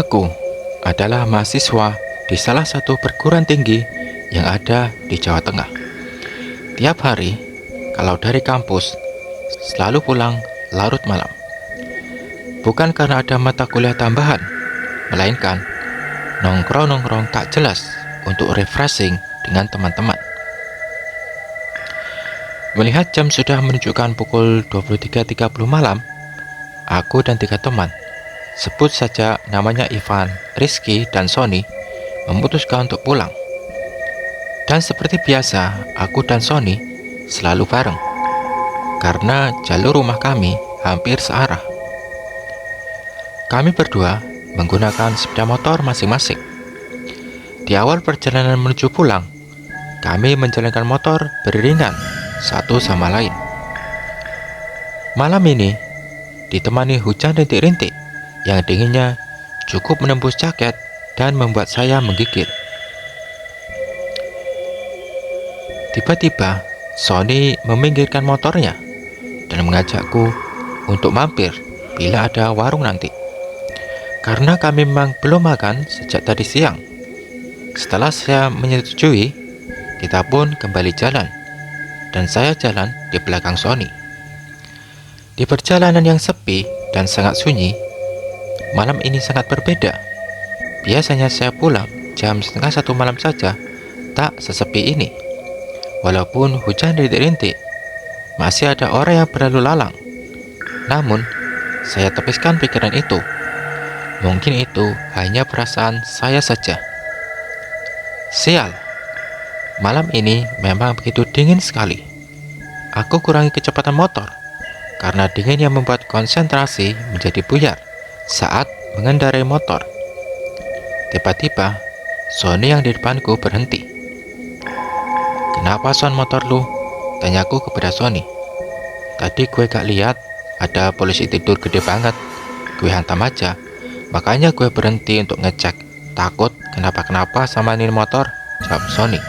Aku adalah mahasiswa di salah satu perguruan tinggi yang ada di Jawa Tengah. Tiap hari, kalau dari kampus, selalu pulang larut malam. Bukan karena ada mata kuliah tambahan, melainkan nongkrong-nongkrong tak jelas untuk refreshing dengan teman-teman. Melihat jam sudah menunjukkan pukul 23.30 malam, aku dan 3 teman, sebut saja namanya Ivan, Rizky, dan Sony, memutuskan untuk pulang. Dan seperti biasa, aku dan Sony selalu bareng, karena jalur rumah kami hampir searah. Kami berdua menggunakan sepeda motor masing-masing. Di awal perjalanan menuju pulang, kami menjalankan motor beriringan satu sama lain. Malam ini ditemani hujan rintik-rintik yang dinginnya cukup menembus jaket dan membuat saya menggigil. Tiba-tiba Sony meminggirkan motornya dan mengajakku untuk mampir bila ada warung nanti. Karena kami memang belum makan sejak tadi siang. Setelah saya menyetujui, kita pun kembali jalan, dan saya jalan di belakang Sony. Di perjalanan yang sepi dan sangat sunyi, malam ini sangat berbeda. Biasanya saya pulang jam setengah 1 malam saja, tak sesepi ini. Walaupun hujan rintik-rintik, masih ada orang yang berlalu lalang. Namun, saya tepiskan pikiran itu. Mungkin itu hanya perasaan saya saja. Sial, malam ini memang begitu dingin sekali. Aku kurangi kecepatan motor, karena dingin yang membuat konsentrasi menjadi buyar saat mengendarai motor. Tiba-tiba, Sony yang di depanku berhenti. "Kenapa Son motor lu?" tanyaku kepada Sony. "Tadi gue gak lihat ada polisi tidur gede banget. Gue hantam aja. Makanya gue berhenti untuk ngecek. Takut kenapa-kenapa sama ini motor," jawab Sony.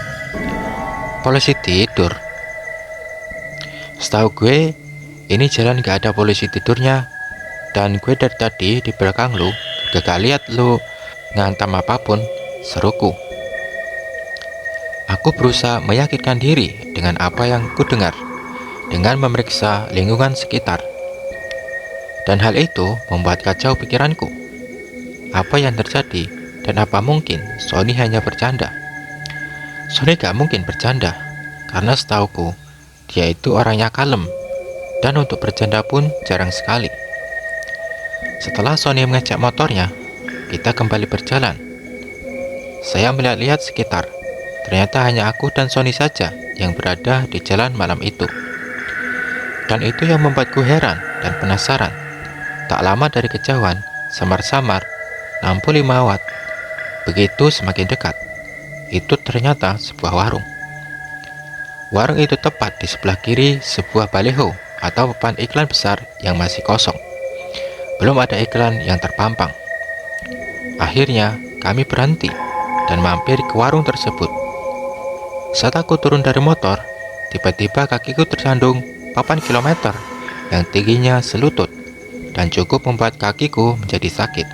"Polisi tidur? Setahu gue, ini jalan gak ada polisi tidurnya. Dan gue dari tadi di belakang lu gak lihat lu ngantam apapun," seruku. Aku berusaha meyakinkan diri dengan apa yang ku dengar, dengan memeriksa lingkungan sekitar. Dan hal itu membuat kacau pikiranku. Apa yang terjadi dan apa mungkin Sony hanya bercanda? Sony gak mungkin bercanda, karena setauku dia itu orangnya kalem, dan untuk bercanda pun jarang sekali. Setelah Sony mengecek motornya, kita kembali berjalan. Saya melihat-lihat sekitar. Ternyata hanya aku dan Sony saja yang berada di jalan malam itu. Dan itu yang membuatku heran dan penasaran. Tak lama dari kejauhan, samar-samar, lampu 5 watt. Begitu semakin dekat, itu ternyata sebuah warung. Warung itu tepat di sebelah kiri sebuah baliho atau papan iklan besar yang masih kosong. Belum ada iklan yang terpampang. Akhirnya kami berhenti dan mampir ke warung tersebut. Saat aku turun dari motor, tiba-tiba kakiku tersandung papan kilometer yang tingginya selutut dan cukup membuat kakiku menjadi sakit.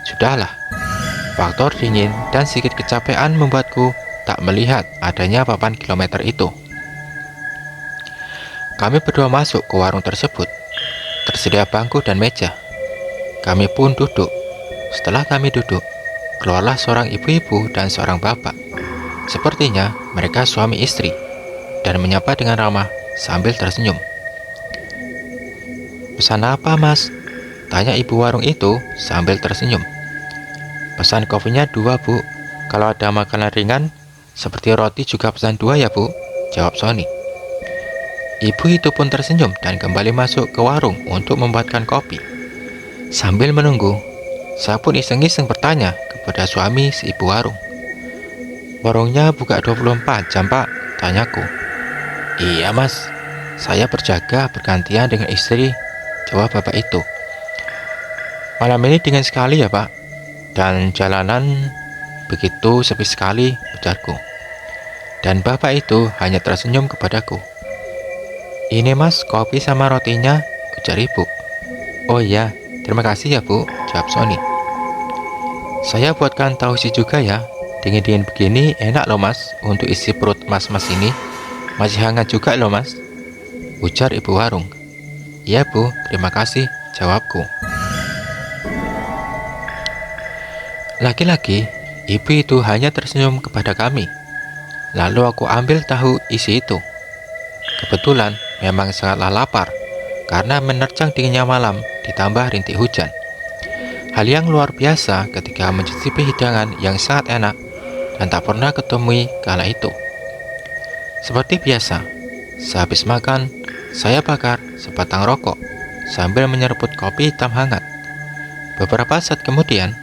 Sudahlah, faktor dingin dan sedikit kecapean membuatku tak melihat adanya papan kilometer itu. Kami berdua masuk ke warung tersebut. Tersedia bangku dan meja. Kami pun duduk. Setelah kami duduk, keluarlah seorang ibu-ibu dan seorang bapak. Sepertinya mereka suami istri, dan menyapa dengan ramah sambil tersenyum. "Pesan apa, Mas?" tanya ibu warung itu sambil tersenyum. "Pesan kopinya 2, Bu. Kalau ada makanan ringan seperti roti juga pesan 2 ya, Bu," jawab Sony. Ibu itu pun tersenyum dan kembali masuk ke warung untuk membuatkan kopi. Sambil menunggu, saya pun iseng-iseng bertanya kepada suami si ibu warung. "Warungnya buka 24 jam, Pak?" tanyaku. "Iya, Mas. Saya berjaga bergantian dengan istri," jawab bapak itu. "Malam ini dingin sekali ya, Pak. Dan jalanan begitu sepi sekali," ujarku. Dan bapak itu hanya tersenyum kepadaku. "Ini, Mas, kopi sama rotinya," ujar ibu. "Oh iya, terima kasih ya, Bu," jawab Sony. Saya buatkan tausi juga ya. Dingin-dingin begini enak loh mas, untuk isi perut mas-mas ini. Masih hangat juga loh mas, ujar ibu warung. Iya bu, terima kasih, jawabku. Lagi-lagi, ibu itu hanya tersenyum kepada kami. Lalu aku ambil tahu isi itu. Kebetulan memang sangatlah lapar, karena menerjang dinginnya malam ditambah rintik hujan. Hal yang luar biasa ketika mencicipi hidangan yang sangat enak dan tak pernah ketemui kala itu. Seperti biasa, sehabis makan, saya bakar sebatang rokok sambil menyeruput kopi hitam hangat. Beberapa saat kemudian,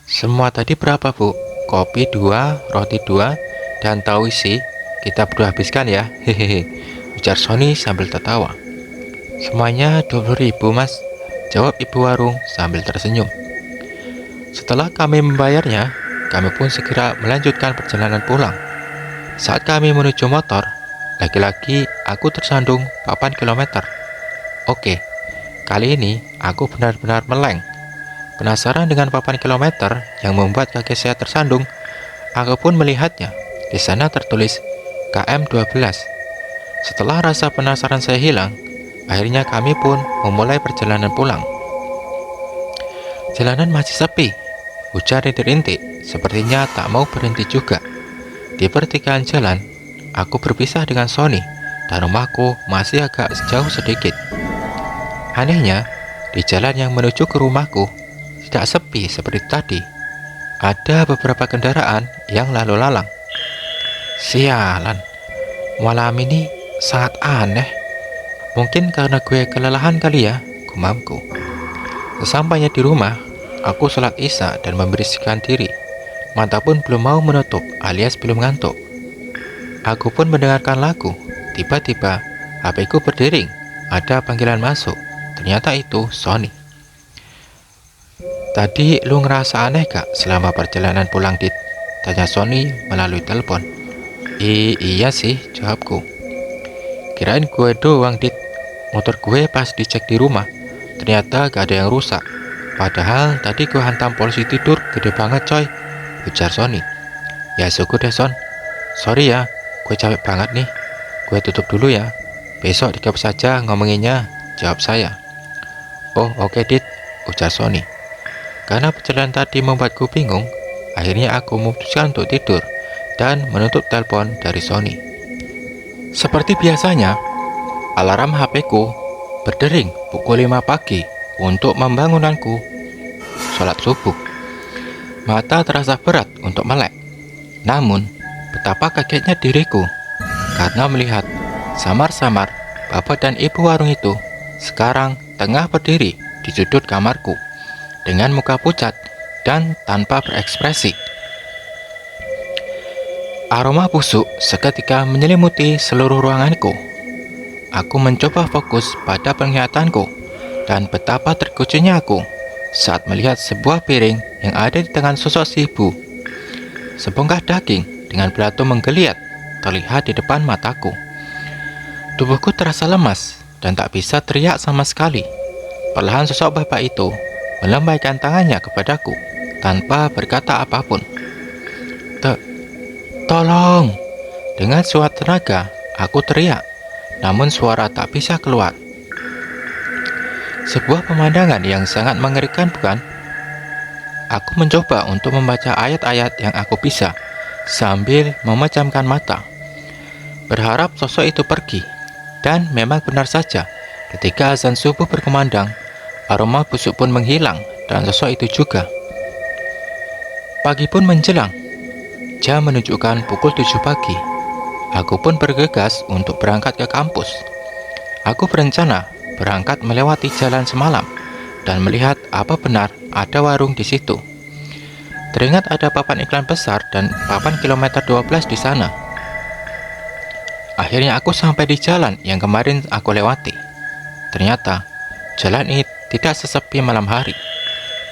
semua tadi berapa bu? Kopi 2, roti 2, dan tahu isi. Kita berdua habiskan ya, hehehe, ujar Sony sambil tertawa. Semuanya 20.000 mas, jawab ibu warung sambil tersenyum. Setelah kami membayarnya, kami pun segera melanjutkan perjalanan pulang. Saat kami menuju motor, lagi-lagi aku tersandung papan kilometer. Oke, kali ini aku benar-benar meleng. Penasaran dengan papan kilometer yang membuat kaki saya tersandung, aku pun melihatnya. Di sana tertulis KM 12. Setelah rasa penasaran saya hilang, akhirnya kami pun memulai perjalanan pulang. Jalanan masih sepi, hujan rintik-rintik, sepertinya tak mau berhenti juga. Di pertigaan jalan, aku berpisah dengan Sony, dan rumahku masih agak jauh sedikit. Anehnya, di jalan yang menuju ke rumahku, tidak sepi seperti tadi. Ada beberapa kendaraan yang lalu lalang. Sialan, malam ini sangat aneh. Mungkin karena gue kelelahan kali ya, gumamku. Sesampainya di rumah, aku sholat isya dan membersihkan diri. Mata pun belum mau menutup alias belum ngantuk. Aku pun mendengarkan lagu. Tiba-tiba, HP-ku berdering. Ada panggilan masuk. Ternyata itu Sony. Tadi lu ngerasa aneh gak selama perjalanan pulang, Dit? Tanya Sony melalui telepon. Iya sih, jawabku. Kirain gue doang, Dit. Motor gue pas dicek di rumah, ternyata gak ada yang rusak. Padahal tadi gue hantam polisi tidur gede banget coy, ujar Sony. Ya syukur deh Son. Sorry ya, gue capek banget nih. Gue tutup dulu ya. Besok dikap saja ngomonginnya, jawab saya. Oh oke Dit, ujar Sony. Karena perjalanan tadi membuatku bingung, akhirnya aku memutuskan untuk tidur dan menutup telepon dari Sony. Seperti biasanya, alarm HP-ku berdering pukul 5 pagi untuk membangunkanku sholat subuh. Mata terasa berat untuk melek. Namun, betapa kagetnya diriku karena melihat samar-samar bapak dan ibu warung itu sekarang tengah berdiri di sudut kamarku dengan muka pucat dan tanpa berekspresi. Aroma busuk seketika menyelimuti seluruh ruanganku. Aku mencoba fokus pada penglihatanku, dan betapa terkejutnya aku saat melihat sebuah piring yang ada di tangan sosok si ibu. Sebongkah daging dengan belatung menggeliat terlihat di depan mataku. Tubuhku terasa lemas dan tak bisa teriak sama sekali. Perlahan sosok bapak itu melambaikan tangannya kepadaku tanpa berkata apapun. Tolong! Dengan suara tenaga, aku teriak, namun suara tak bisa keluar. Sebuah pemandangan yang sangat mengerikan, bukan? Aku mencoba untuk membaca ayat-ayat yang aku bisa, sambil memejamkan mata. Berharap sosok itu pergi, dan memang benar saja, ketika azan subuh berkumandang, aroma busuk pun menghilang, dan sosok itu juga. Pagi pun menjelang. Jam menunjukkan pukul 7 pagi. Aku pun bergegas untuk berangkat ke kampus. Aku berencana berangkat melewati jalan semalam dan melihat apa benar ada warung di situ. Teringat ada papan iklan besar dan papan kilometer 12 di sana. Akhirnya aku sampai di jalan yang kemarin aku lewati. Ternyata jalan ini tidak sesepi malam hari.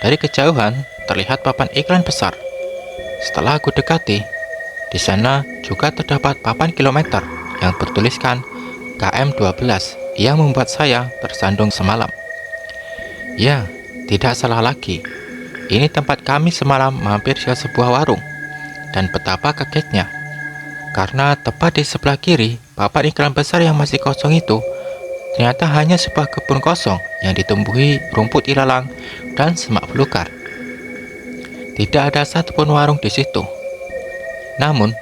Dari kejauhan terlihat papan iklan besar. Setelah aku dekati, di sana juga terdapat papan kilometer yang bertuliskan KM 12 yang membuat saya tersandung semalam. Ya, tidak salah lagi. Ini tempat kami semalam mampir ke sebuah warung. Dan betapa kagetnya, karena tepat di sebelah kiri papan iklan besar yang masih kosong itu ternyata hanya sebuah kebun kosong yang ditumbuhi rumput ilalang dan semak belukar. Tidak ada satupun warung di situ. Namun,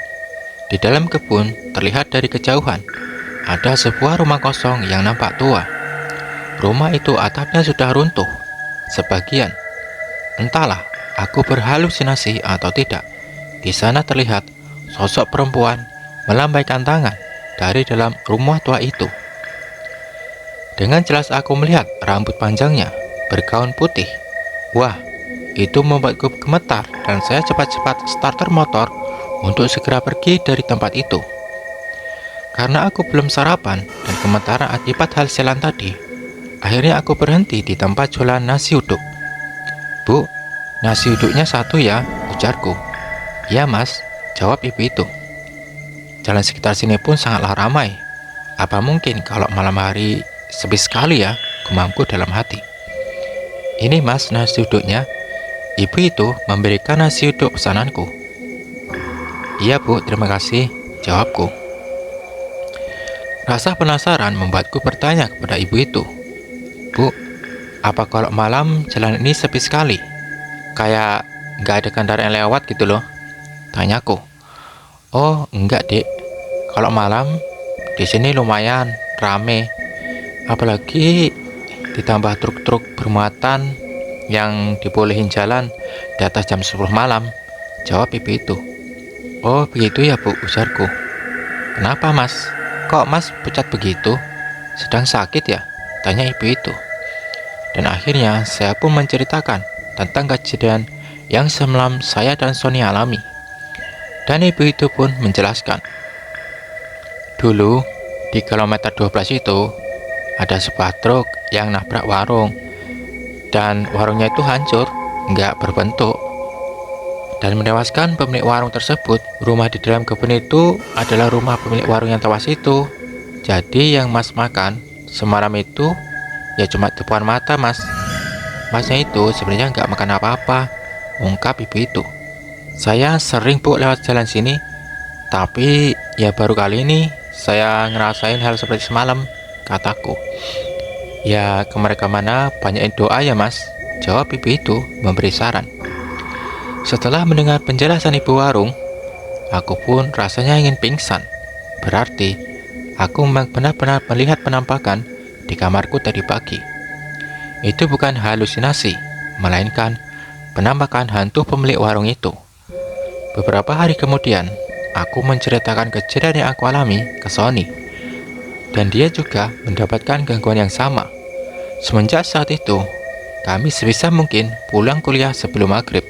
di dalam kebun terlihat dari kejauhan ada sebuah rumah kosong yang nampak tua. Rumah itu atapnya sudah runtuh sebagian. Entahlah, aku berhalusinasi atau tidak. Di sana terlihat sosok perempuan melambaikan tangan dari dalam rumah tua itu. Dengan jelas aku melihat rambut panjangnya bergaun putih. Wah, itu membuatku gemetar dan saya cepat-cepat starter motor untuk segera pergi dari tempat itu. Karena aku belum sarapan dan gemetaran akibat hal sialan tadi, akhirnya aku berhenti di tempat jualan nasi uduk. "Bu, nasi uduknya satu ya," ujarku. "Iya mas," jawab ibu itu. Jalan sekitar sini pun sangatlah ramai. Apa mungkin kalau malam hari sepi sekali ya, gumamku dalam hati. "Ini mas nasi uduknya." Ibu itu memberikan nasi uduk pesananku. "Iya bu, terima kasih," jawabku. Rasa penasaran membuatku bertanya kepada ibu itu. "Bu, apa kalau malam jalan ini sepi sekali? Kayak nggak ada kendaraan yang lewat gitu loh," tanyaku. "Oh, enggak dek. Kalau malam di sini lumayan rame. Apalagi ditambah truk-truk bermuatan yang dibolehin jalan di atas jam 10 malam," jawab ibu itu. "Oh begitu ya bu," ujarku. "Kenapa mas? Kok mas pucat begitu? Sedang sakit ya?" tanya ibu itu. Dan akhirnya saya pun menceritakan tentang kejadian yang semalam saya dan Sony alami. Dan ibu itu pun menjelaskan. Dulu di kilometer 12 itu ada sebuah truk yang nabrak warung. Dan warungnya itu hancur, nggak berbentuk, dan menewaskan pemilik warung tersebut. Rumah di dalam kebun itu adalah rumah pemilik warung yang tewas itu. Jadi yang mas makan semalam itu ya cuma tepuan mata mas. Masnya itu sebenarnya nggak makan apa-apa, ungkap ibu itu. "Saya sering bu lewat jalan sini, tapi ya baru kali ini saya ngerasain hal seperti semalam," kataku. "Ya ke mereka mana banyakin doa ya mas," jawab ibu itu memberi saran. Setelah mendengar penjelasan ibu warung, aku pun rasanya ingin pingsan. Berarti aku memang benar-benar melihat penampakan di kamarku tadi pagi. Itu bukan halusinasi, melainkan penampakan hantu pemilik warung itu. Beberapa hari kemudian, aku menceritakan kejadian yang aku alami ke Sony, dan dia juga mendapatkan gangguan yang sama. Semenjak saat itu, kami sebisa mungkin pulang kuliah sebelum maghrib.